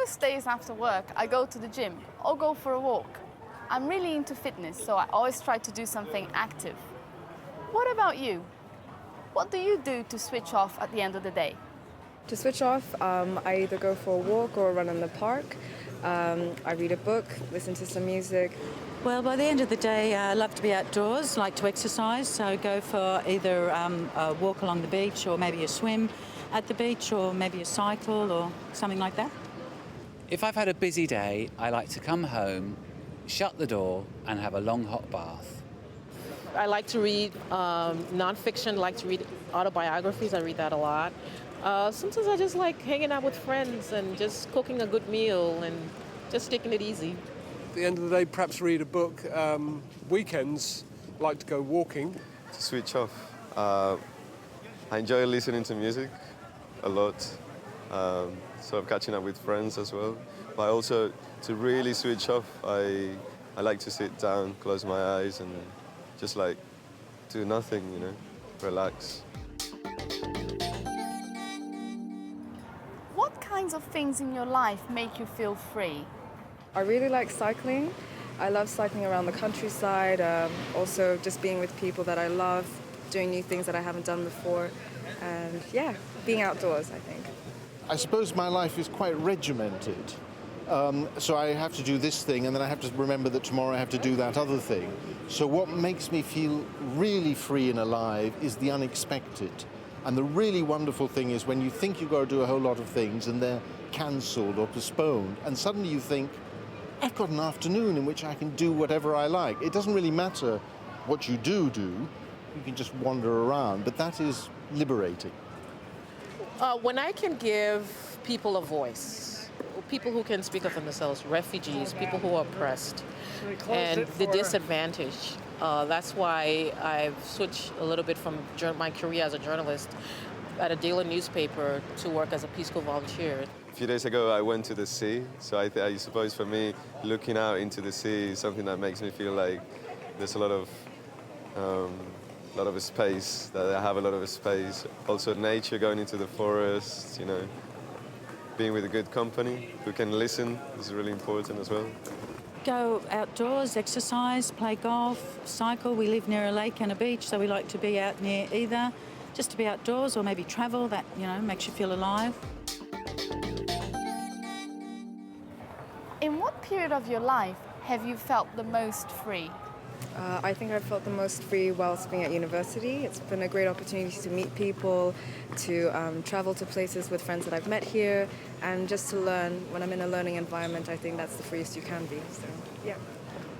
Most days after work, I go to the gym or go for a walk. I'm really into fitness, so I always try to do something active. What about you? What do you do to switch off at the end of the day? To switch off, I either go for a walk or a run in the park. I read a book, listen to some music. Well, by the end of the day, I love to be outdoors, like to exercise, so go for either a walk along the beach or maybe a swim at the beach or maybe a cycle or something like that. If I've had a busy day, I like to come home, shut the door and have a long hot bath. I like to read nonfiction, like to read autobiographies. I read that a lot. Sometimes I just like hanging out with friends and just cooking a good meal and just taking it easy. At the end of the day, perhaps read a book. Weekends, like to go walking. To switch off, I enjoy listening to music a lot. Sort of catching up with friends as well. But also, to really switch off, I like to sit down, close my eyes and just like do nothing, you know, relax. What kinds of things in your life make you feel free? I really like cycling. I love cycling around the countryside, also just being with people that I love, doing new things that I haven't done before, and yeah, being outdoors, I think. I suppose my life is quite regimented. So I have to do this thing and then I have to remember that tomorrow I have to do that other thing. So what makes me feel really free and alive is the unexpected. And the really wonderful thing is when you think you've got to do a whole lot of things and they're cancelled or postponed, and suddenly you think, I've got an afternoon in which I can do whatever I like. It doesn't really matter what you do, you can just wander around, but that is liberating. When I can give people a voice, people who can speak up for themselves, refugees, people who are oppressed, and the disadvantaged. That's why I've switched a little bit from my career as a journalist at a daily newspaper to work as a Peace Corps volunteer. A few days ago, I went to the sea. So I suppose for me, looking out into the sea is something that makes me feel like there's a lot of space, that I have a lot of space. Also nature, going into the forest, you know, being with a good company who can listen is really important as well. Go outdoors, exercise, play golf, cycle. We live near a lake and a beach, so we like to be out near either, just to be outdoors or maybe travel. That, you know, makes you feel alive. In what period of your life have you felt the most free? I think I felt the most free whilst being at university. It's been a great opportunity to meet people, to travel to places with friends that I've met here, and just to learn. When I'm in a learning environment, I think that's the freest you can be. So, yeah.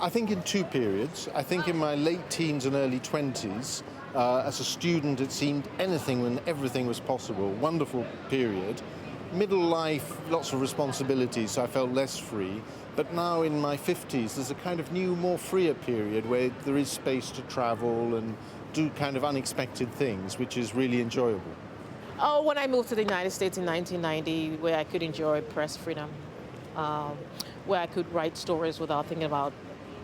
I think in two periods. I think in my late teens and early 20s, as a student, it seemed anything and everything was possible. Wonderful period. Middle life, lots of responsibilities, so I felt less free. But now in my 50s, there's a kind of new, more freer period where there is space to travel and do kind of unexpected things, which is really enjoyable. Oh, when I moved to the United States in 1990, where I could enjoy press freedom, where I could write stories without thinking about,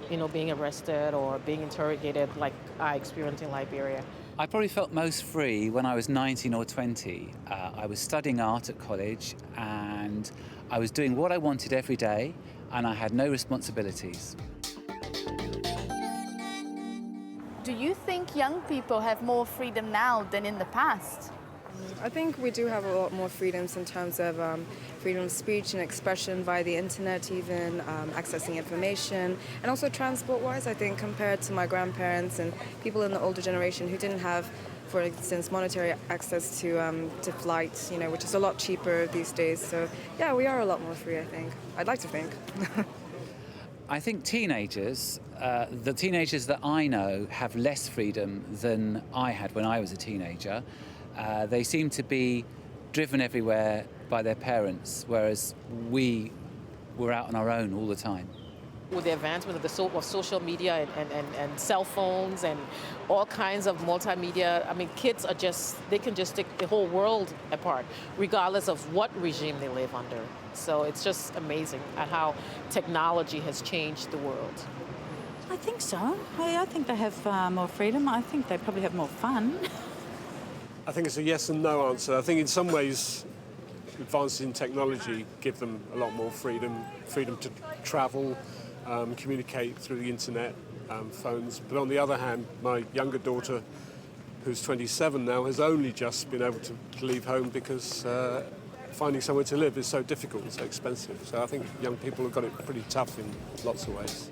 you know, being arrested or being interrogated like I experienced in Liberia. I probably felt most free when I was 19 or 20. I was studying art at college and I was doing what I wanted every day and I had no responsibilities. Do you think young people have more freedom now than in the past? I think we do have a lot more freedoms in terms of freedom of speech and expression via the internet, even accessing information, and also transport-wise, I think, compared to my grandparents and people in the older generation who didn't have, for instance, monetary access to flights, you know, which is a lot cheaper these days. So, yeah, we are a lot more free, I think. I'd like to think. I think teenagers, the teenagers that I know, have less freedom than I had when I was a teenager. They seem to be driven everywhere by their parents, whereas we were out on our own all the time. With the advancement of social media and cell phones and all kinds of multimedia, I mean, kids are they can just take the whole world apart, regardless of what regime they live under. So it's just amazing at how technology has changed the world. I think so. I think they have more freedom. I think they probably have more fun. I think it's a yes and no answer. I think in some ways advances in technology give them a lot more freedom to travel, communicate through the internet, phones. But on the other hand, my younger daughter, who's 27 now, has only just been able to leave home because finding somewhere to live is so difficult and so expensive. So I think young people have got it pretty tough in lots of ways.